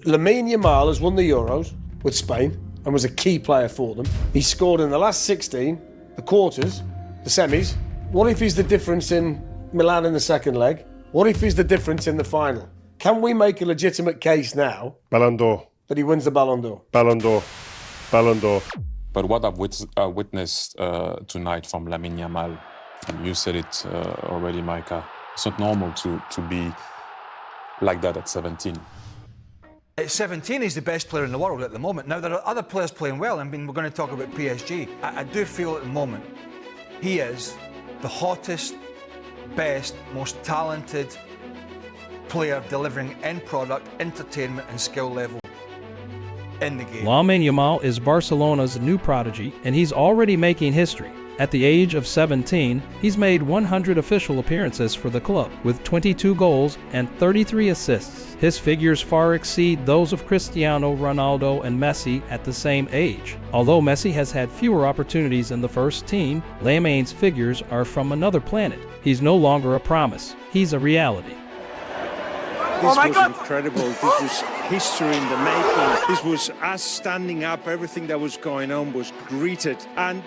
Lamine Yamal has won the Euros with Spain and was a key player for them. He scored in the last 16, the quarters, the semis. What if he's the difference in Milan in the second leg? What if he's the difference in the final? Can we make a legitimate case now Ballon d'Or. that he wins the Ballon d'Or? Ballon d'Or. Ballon d'Or. But what I've witnessed tonight from Lamine Yamal, and you said it already, Micah, it's not normal to be like that at 17. At 17, he's the best player in the world at the moment. Now, there are other players playing well. I mean, we're going to talk about PSG. I do feel at the moment he is the hottest, best, most talented player delivering end product, entertainment and skill level in the game. Lamine Yamal is Barcelona's new prodigy, and he's already making history. At the age of 17, he's made 100 official appearances for the club, with 22 goals and 33 assists. His figures far exceed those of Cristiano Ronaldo and Messi at the same age. Although Messi has had fewer opportunities in the first team, Lamine's figures are from another planet. He's no longer a promise, he's a reality. This was incredible. This was history in the making. This was us standing up. Everything that was going on was greeted. And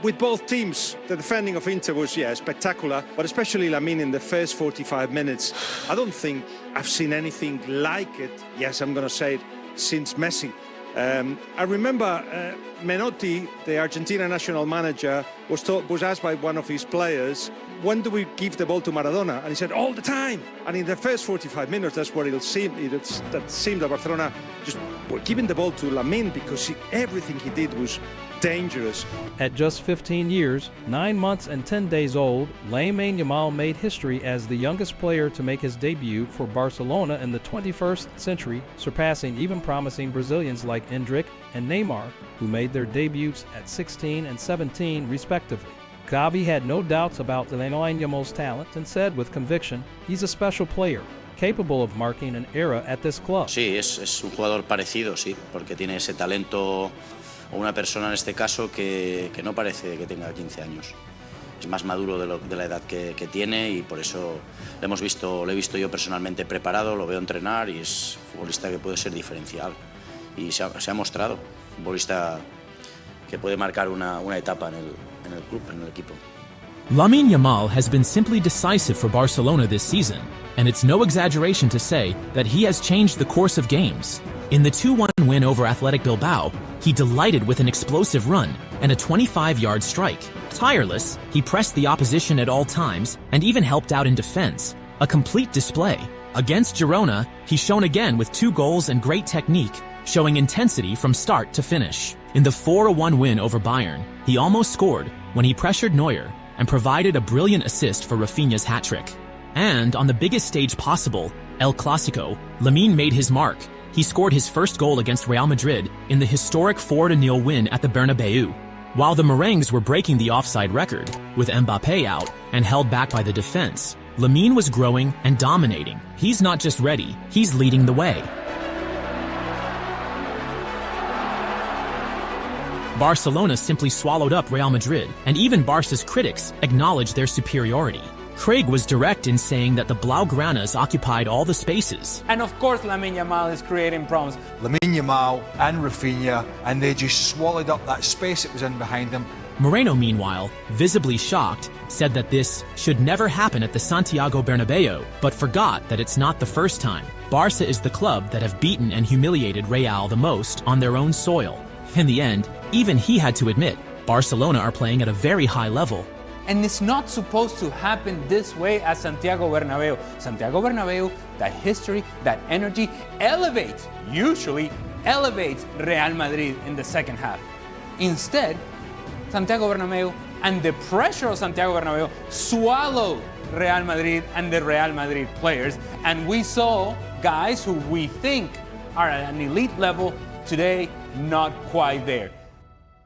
with both teams, the defending of Inter was, spectacular, but especially Lamine in the first 45 minutes. I don't think I've seen anything like it, yes, I'm going to say it, since Messi. I remember Menotti, the Argentina national manager, was asked by one of his players, when do we give the ball to Maradona? And he said, all the time. And in the first 45 minutes, that's what it seemed that Barcelona just were giving the ball to Lamine because everything he did was dangerous. At just 15 years, 9 months and 10 days old, Lamine Yamal made history as the youngest player to make his debut for Barcelona in the 21st century, surpassing even promising Brazilians like Endrick and Neymar, who made their debuts at 16 and 17 respectively. Xavi had no doubts about Lamine Yamal's talent and said with conviction, he's a special player, capable of marking an era at this club. Sí, es un jugador parecido, sí, porque tiene ese talento, o una persona en este caso que no parece que tenga 15 años. Es más maduro de la edad que tiene y por eso lo he visto yo personalmente preparado, lo veo entrenar y es un futbolista que puede ser diferencial. Y se ha mostrado, un futbolista que puede marcar una etapa en el club, en el equipo. Lamine Yamal has been simply decisive for Barcelona this season, and it's no exaggeration to say that he has changed the course of games. In the 2-1 win over Athletic Bilbao, he delighted with an explosive run and a 25-yard strike. Tireless, he pressed the opposition at all times and even helped out in defense. A complete display. Against Girona, he shone again with 2 goals and great technique, showing intensity from start to finish. In the 4-1 win over Bayern, he almost scored when he pressured Neuer and provided a brilliant assist for Rafinha's hat-trick. And on the biggest stage possible, El Clásico, Lamine made his mark. He scored his first goal against Real Madrid in the historic 4-0 win at the Bernabeu. While the Merengues were breaking the offside record, with Mbappé out and held back by the defense, Lamine was growing and dominating. He's not just ready, he's leading the way. Barcelona simply swallowed up Real Madrid, and even Barca's critics acknowledged their superiority. Craig was direct in saying that the Blaugranas occupied all the spaces. And of course Lamine Yamal is creating problems. Lamine Yamal and Rafinha, and they just swallowed up that space that was in behind them. Moreno, meanwhile, visibly shocked, said that this should never happen at the Santiago Bernabeu, but forgot that it's not the first time. Barca is the club that have beaten and humiliated Real the most on their own soil. In the end, even he had to admit, Barcelona are playing at a very high level. And it's not supposed to happen this way at Santiago Bernabeu. Santiago Bernabeu, that history, that energy, usually elevates Real Madrid in the second half. Instead, Santiago Bernabeu and the pressure of Santiago Bernabeu swallowed Real Madrid and the Real Madrid players. And we saw guys who we think are at an elite level today, not quite there.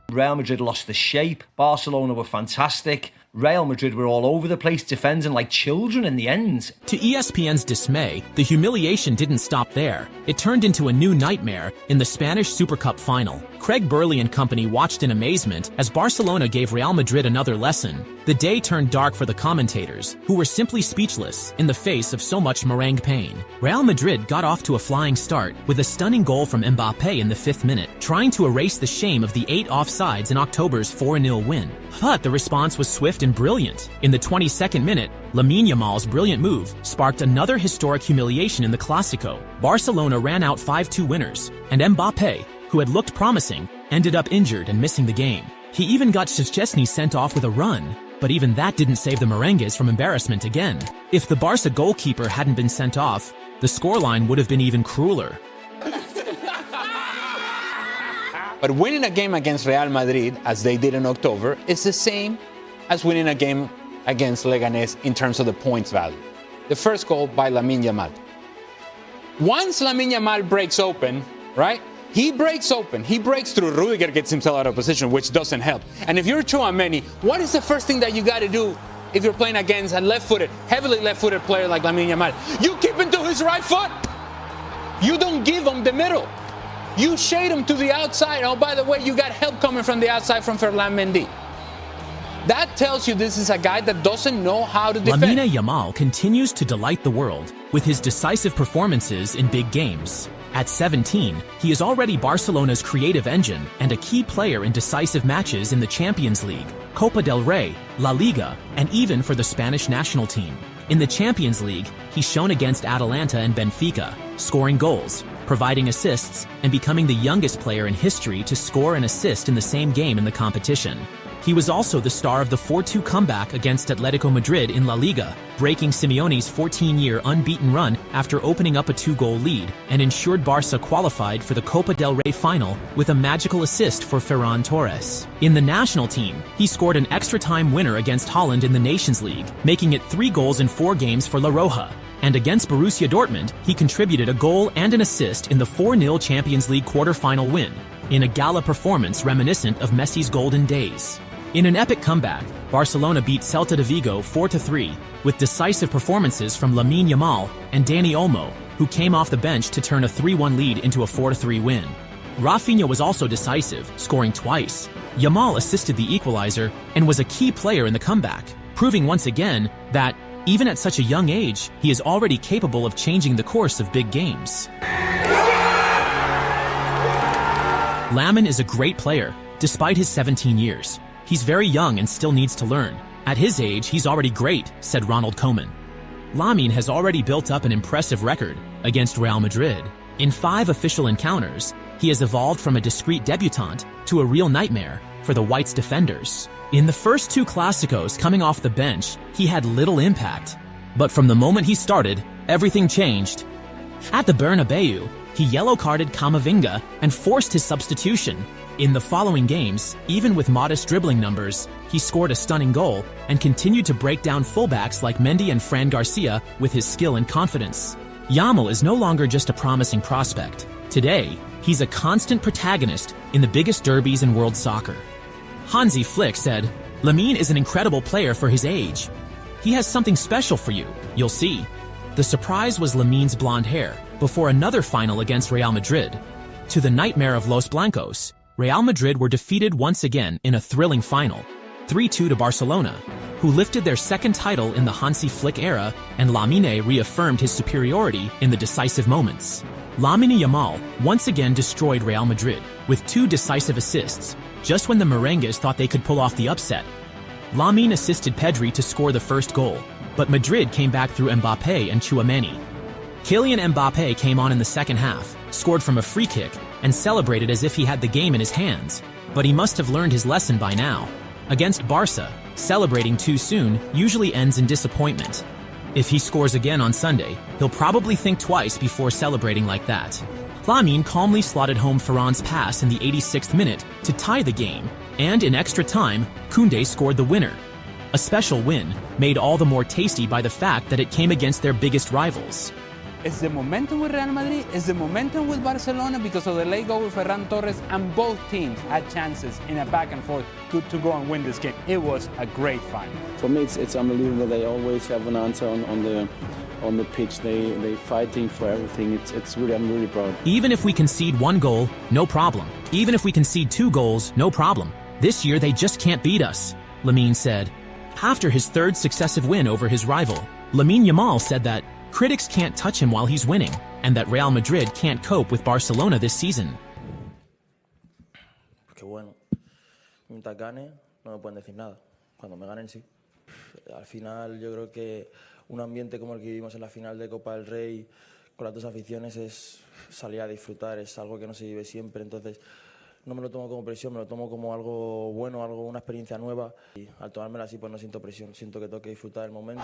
Real Madrid lost the shape. Barcelona were fantastic. Real Madrid were all over the place, defending like children in the end. To ESPN's dismay, the humiliation didn't stop there. It turned into a new nightmare in the Spanish Super Cup final. Craig Burley and company watched in amazement as Barcelona gave Real Madrid another lesson. The day turned dark for the commentators, who were simply speechless in the face of so much meringue pain. Real Madrid got off to a flying start with a stunning goal from Mbappé in the 5th minute, trying to erase the shame of the 8 offsides in October's 4-0 win. But the response was swift and brilliant. In the 22nd minute, Lamine Yamal's brilliant move sparked another historic humiliation in the Clásico. Barcelona ran out 5-2 winners, and Mbappé, who had looked promising, ended up injured and missing the game. He even got Szczesny sent off with a run, but even that didn't save the merengues from embarrassment again. If the Barca goalkeeper hadn't been sent off, the scoreline would have been even crueler. But winning a game against Real Madrid, as they did in October, is the same as winning a game against Leganés in terms of the points value. The first goal by Lamine Yamal. Once Lamine Yamal breaks open, right? He breaks open. He breaks through. Rudiger gets himself out of position, which doesn't help. And if you're Tchouaméni, what is the first thing that you got to do if you're playing against a left-footed, heavily left-footed player like Lamine Yamal? You keep him to his right foot. You don't give him the middle. You shade him to the outside. Oh, by the way, you got help coming from the outside from Ferland Mendy. That tells you this is a guy that doesn't know how to defend. Lamine Yamal continues to delight the world with his decisive performances in big games. At 17, he is already Barcelona's creative engine and a key player in decisive matches in the Champions League, Copa del Rey, La Liga, and even for the Spanish national team. In the Champions League, he's shown against Atalanta and Benfica, scoring goals, providing assists, and becoming the youngest player in history to score an assist in the same game in the competition. He was also the star of the 4-2 comeback against Atletico Madrid in La Liga, breaking Simeone's 14-year unbeaten run after opening up a 2-goal lead, and ensured Barca qualified for the Copa del Rey final with a magical assist for Ferran Torres. In the national team, he scored an extra-time winner against Holland in the Nations League, making it 3 goals in 4 games for La Roja. And against Borussia Dortmund, he contributed a goal and an assist in the 4-0 Champions League quarter-final win, in a gala performance reminiscent of Messi's golden days. In an epic comeback, Barcelona beat Celta de Vigo 4-3, with decisive performances from Lamine Yamal and Dani Olmo, who came off the bench to turn a 3-1 lead into a 4-3 win. Rafinha was also decisive, scoring twice. Yamal assisted the equalizer and was a key player in the comeback, proving once again that, even at such a young age, he is already capable of changing the course of big games. Lamine is a great player, despite his 17 years. He's very young and still needs to learn. At his age, he's already great, said Ronald Koeman. Lamine has already built up an impressive record against Real Madrid. In 5 official encounters, he has evolved from a discreet debutant to a real nightmare for the Whites' defenders. In the first 2 Clásicos coming off the bench, he had little impact. But from the moment he started, everything changed. At the Bernabeu, he yellow-carded Camavinga and forced his substitution. In the following games, even with modest dribbling numbers, he scored a stunning goal and continued to break down fullbacks like Mendy and Fran Garcia with his skill and confidence. Yamal is no longer just a promising prospect. Today, he's a constant protagonist in the biggest derbies in world soccer. Hansi Flick said, "Lamine is an incredible player for his age. He has something special for you, you'll see." The surprise was Lamine's blonde hair before another final against Real Madrid. To the nightmare of Los Blancos, Real Madrid were defeated once again in a thrilling final, 3-2 to Barcelona, who lifted their second title in the Hansi Flick era, and Lamine reaffirmed his superiority in the decisive moments. Lamine Yamal once again destroyed Real Madrid with 2 decisive assists, just when the merengues thought they could pull off the upset. Lamine assisted Pedri to score the first goal, but Madrid came back through Mbappé and Tchouaméni. Kylian Mbappé came on in the second half, scored from a free kick, and celebrated as if he had the game in his hands. But he must have learned his lesson by now. Against Barca, celebrating too soon usually ends in disappointment. If he scores again on Sunday, he'll probably think twice before celebrating like that. Lamine calmly slotted home Ferran's pass in the 86th minute to tie the game, and in extra time, Koundé scored the winner. A special win, made all the more tasty by the fact that it came against their biggest rivals. It's the momentum with Real Madrid, it's the momentum with Barcelona because of the late goal with Ferran Torres, and both teams had chances in a back and forth to go and win this game. It was a great final. For me, it's unbelievable. They always have an answer on the pitch. They fighting for everything. I'm really proud. Even if we concede one goal, no problem. Even if we concede 2 goals, no problem. This year they just can't beat us, Lamine said. After his 3rd successive win over his rival, Lamine Yamal said that critics can't touch him while he's winning, and that Real Madrid can't cope with Barcelona this season. Porque bueno, mientras gane, no me pueden decir nada. Cuando me ganen, sí. Al final, yo creo que un ambiente como el que vivimos en la final de Copa del Rey, con las 2 aficiones, es salir a disfrutar, es algo que no se vive siempre. Entonces, no me lo tomo como presión, me lo tomo como algo bueno, una experiencia nueva. Y al tomármela así, pues no siento presión, siento que tengo que disfrutar el momento.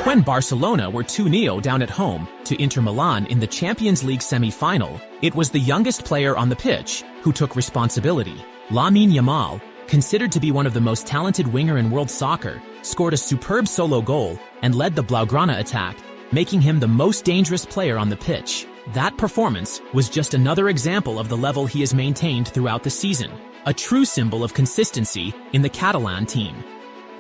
When Barcelona were 2-0 down at home to Inter Milan in the Champions League semi-final, it was the youngest player on the pitch who took responsibility. Lamine Yamal, considered to be one of the most talented winger in world soccer, scored a superb solo goal and led the Blaugrana attack, making him the most dangerous player on the pitch. That performance was just another example of the level he has maintained throughout the season, a true symbol of consistency in the Catalan team.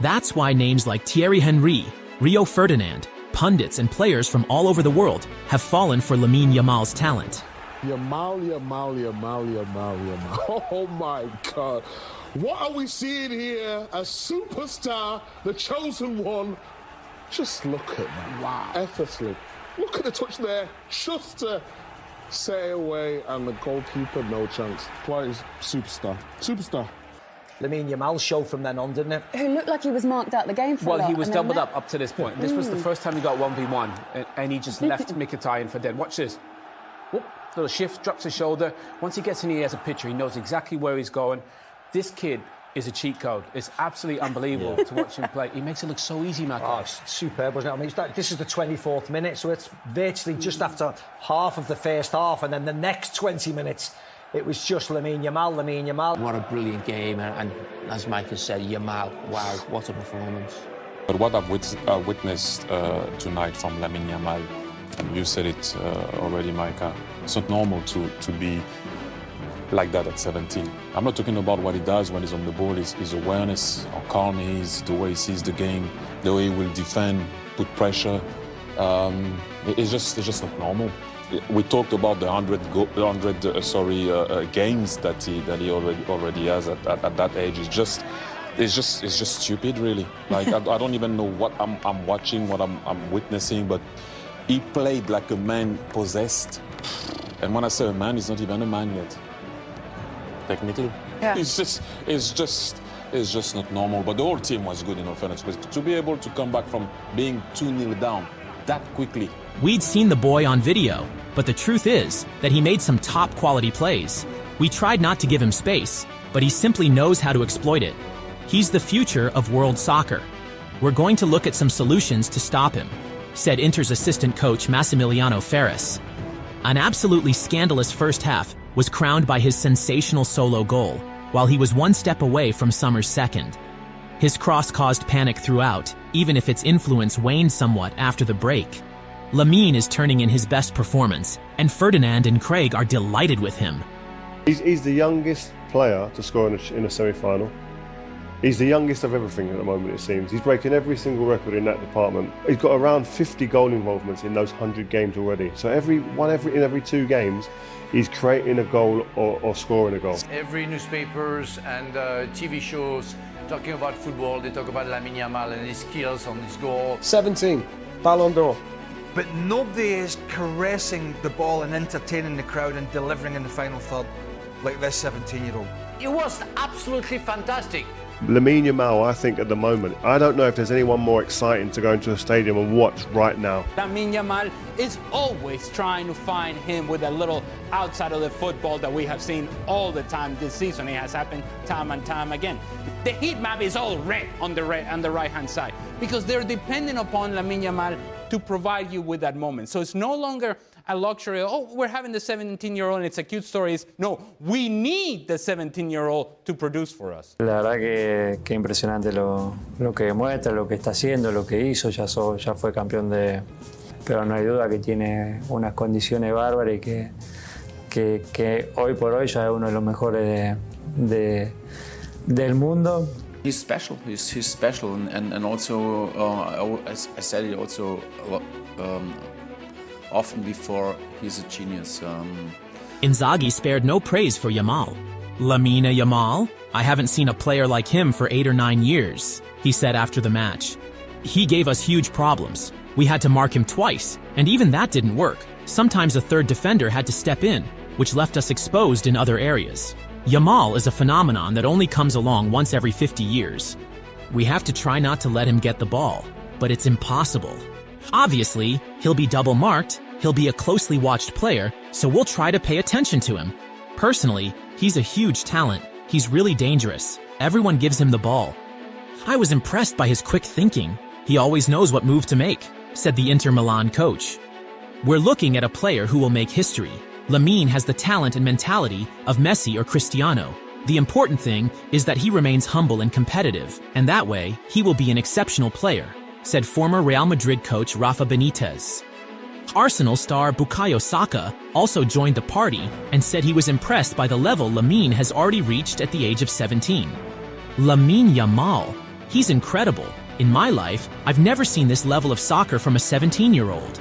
That's why names like Thierry Henry, Rio Ferdinand, pundits and players from all over the world have fallen for Lamine Yamal's talent. Yamal. Oh my God. What are we seeing here? A superstar, the chosen one. Just look at that. Wow. Effortlessly. Look at the touch there. Just to say away, and the goalkeeper, no chance. Players, superstar. Superstar. Lamine Yamal showed from then on, didn't it? Who looked like he was marked out the game for a lot. Well, he was doubled up to this point. This was the first time he got 1v1, and he just left Mkhitaryan for dead. Watch this. Whoop, little shift, drops his shoulder. Once he gets in, he has a picture. He knows exactly where he's going. This kid is a cheat code. It's absolutely unbelievable to watch him play. He makes it look so easy, Matt. Oh, it's superb, wasn't it? I mean, this is the 24th minute, so it's virtually just after half of the first half, and then the next 20 minutes, it was just Lamine Yamal. What a brilliant game, and as Mike has said, Yamal, wow, what a performance. But what I've witnessed tonight from Lamine Yamal, and you said it already, Micah, it's not normal to be like that at 17. I'm not talking about what he does when he's on the ball, his awareness, how calm he is, the way he sees the game, the way he will defend, put pressure. It's just not normal. We talked about the 100 games that he already has at that age. It's just stupid, really. Like I don't even know what I'm watching, what I'm witnessing, but he played like a man possessed. And when I say a man, he's not even a man yet. Technically, yeah. It's just not normal. But the whole team was good in all fairness. But to be able to come back from being 2-0 down that quickly. We'd seen the boy on video, but the truth is that he made some top quality plays. We tried not to give him space, but he simply knows how to exploit it. He's the future of world soccer. We're going to look at some solutions to stop him, said Inter's assistant coach Massimiliano Ferris. An absolutely scandalous first half was crowned by his sensational solo goal, while he was one step away from Sommer's second. His cross caused panic throughout, even if its influence waned somewhat after the break. Lamine is turning in his best performance, and Ferdinand and Craig are delighted with him. He's the youngest player to score in a semi-final. He's the youngest of everything at the moment, it seems. He's breaking every single record in that department. He's got around 50 goal involvements in those 100 games already. So in every 2 games, he's creating a goal or scoring a goal. Every newspapers and TV shows talking about football, they talk about Lamine Yamal and his skills on his goal. 17, Ballon d'Or. But nobody is caressing the ball and entertaining the crowd and delivering in the final third like this 17-year-old. It was absolutely fantastic. Lamine Yamal, I think at the moment, I don't know if there's anyone more exciting to go into a stadium and watch right now. Lamine Yamal is always trying to find him with a little outside of the football that we have seen all the time this season. It has happened time and time again. The heat map is all red on the right-hand side because they're depending upon Lamine Yamal to provide you with that moment. So it's no longer a luxury, oh, we're having the 17-year-old and it's a cute story. No, we need the 17-year-old to produce for us. La verdad que impresionante lo que demuestra, lo que está haciendo, lo que hizo, ya fue campeón pero no hay duda que tiene unas condiciones bárbaras y que hoy por hoy ya es uno de los mejores del mundo. He's special. He's special, and also as I said it also often before, he's a genius. Inzaghi spared no praise for Yamal. Lamine Yamal? I haven't seen a player like him for 8 or 9 years, he said after the match. He gave us huge problems. We had to mark him twice, and even that didn't work. Sometimes a third defender had to step in, which left us exposed in other areas. Yamal is a phenomenon that only comes along once every 50 years. We have to try not to let him get the ball, but it's impossible. Obviously, he'll be double-marked, he'll be a closely watched player, so we'll try to pay attention to him. Personally, he's a huge talent. He's really dangerous. Everyone gives him the ball. I was impressed by his quick thinking. He always knows what move to make, said the Inter Milan coach. We're looking at a player who will make history. Lamine has the talent and mentality of Messi or Cristiano. The important thing is that he remains humble and competitive, and that way, he will be an exceptional player, said former Real Madrid coach Rafa Benitez. Arsenal star Bukayo Saka also joined the party and said he was impressed by the level Lamine has already reached at the age of 17. Lamine Yamal, he's incredible. In my life, I've never seen this level of soccer from a 17-year-old.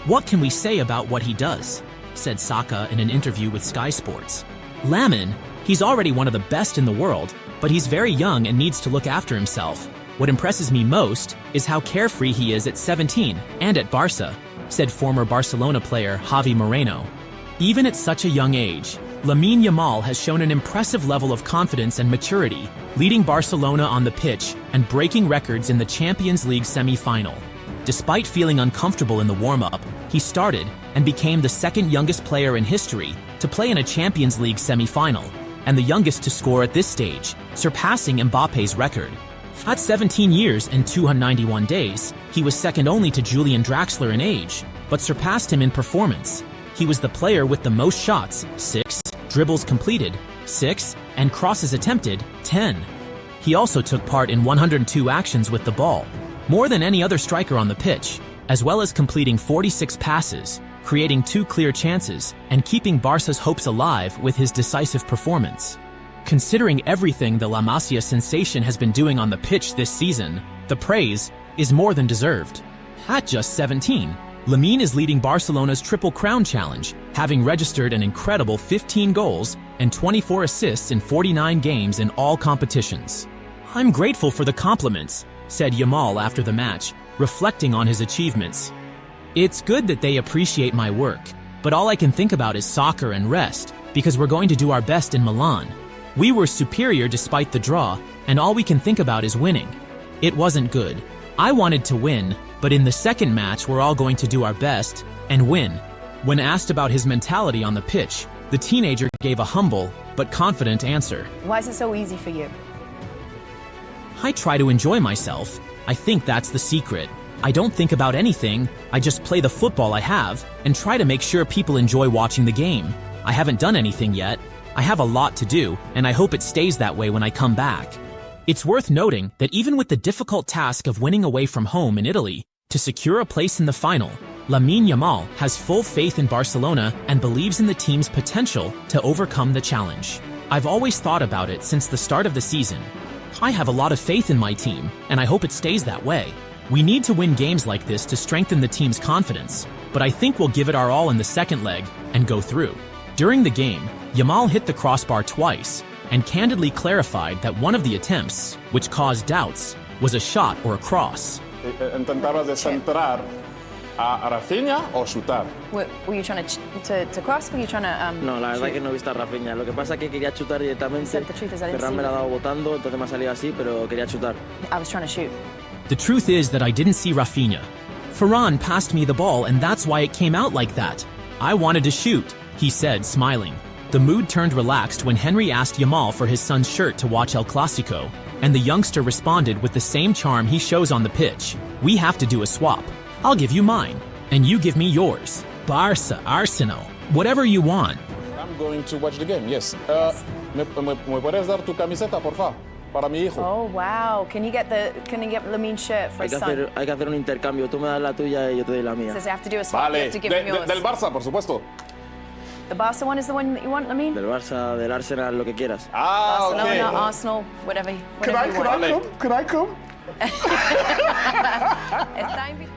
What can we say about what he does? Said Saka in an interview with Sky Sports. Lamine, he's already one of the best in the world, but he's very young and needs to look after himself. What impresses me most is how carefree he is at 17 and at Barca, said former Barcelona player Javi Moreno. Even at such a young age, Lamine Yamal has shown an impressive level of confidence and maturity, leading Barcelona on the pitch and breaking records in the Champions League semi-final. Despite feeling uncomfortable in the warm-up, he started and became the second youngest player in history to play in a Champions League semi-final, and the youngest to score at this stage, surpassing Mbappe's record. At 17 years and 291 days, he was second only to Julian Draxler in age, but surpassed him in performance. He was the player with the most shots, 6, dribbles completed, 6, and crosses attempted, 10. He also took part in 102 actions with the ball, more than any other striker on the pitch, as well as completing 46 passes, creating 2 clear chances, and keeping Barca's hopes alive with his decisive performance. Considering everything the La Masia sensation has been doing on the pitch this season, the praise is more than deserved. At just 17, Lamine is leading Barcelona's Triple Crown challenge, having registered an incredible 15 goals and 24 assists in 49 games in all competitions. I'm grateful for the compliments, said Yamal after the match, reflecting on his achievements. It's good that they appreciate my work, but all I can think about is soccer and rest, because we're going to do our best in Milan. We were superior despite the draw, and all we can think about is winning. It wasn't good. I wanted to win, but in the second match we're all going to do our best and win. When asked about his mentality on the pitch, the teenager gave a humble but confident answer. Why is it so easy for you? I try to enjoy myself. I think that's the secret. I don't think about anything, I just play the football I have and try to make sure people enjoy watching the game. I haven't done anything yet. I have a lot to do, and I hope it stays that way when I come back. It's worth noting that even with the difficult task of winning away from home in Italy to secure a place in the final, Lamine Yamal has full faith in Barcelona and believes in the team's potential to overcome the challenge. I've always thought about it since the start of the season. I have a lot of faith in my team, and I hope it stays that way. We need to win games like this to strengthen the team's confidence, but I think we'll give it our all in the second leg and go through. During the game, Yamal hit the crossbar twice and candidly clarified that one of the attempts, which caused doubts, was a shot or a cross. ¿Intentabas de centrar a Rafinha o chutar? Were you trying to cross? Were you trying to No, la verdad shoot? que no he visto a Rafinha. Lo que pasa es que quería chutar directamente. Ferran me la ha dado botando, entonces me ha salido así, pero quería chutar. I was trying to shoot. The truth is that I didn't see Rafinha. Ferran passed me the ball and that's why it came out like that. I wanted to shoot, he said, smiling. The mood turned relaxed when Henry asked Yamal for his son's shirt to watch El Clasico, and the youngster responded with the same charm he shows on the pitch. We have to do a swap. I'll give you mine, and you give me yours. Barca, Arsenal, whatever you want. I'm going to watch the game, yes. ¿Me puedes dar tu camiseta, por favor? Para mi hijo. Oh wow! Can you get Lamin's shirt for his son? Hay que hacer un intercambio. Tú me das la tuya y yo te doy la mía. Says they have to do a swap. You Vale, have to give him yours. del Barça, por supuesto. The Barca one is the one that you want, Lamin? Del Barça, del Arsenal, lo que quieras. Barcelona, okay. Arsenal, whatever you want. Could I come? It's time for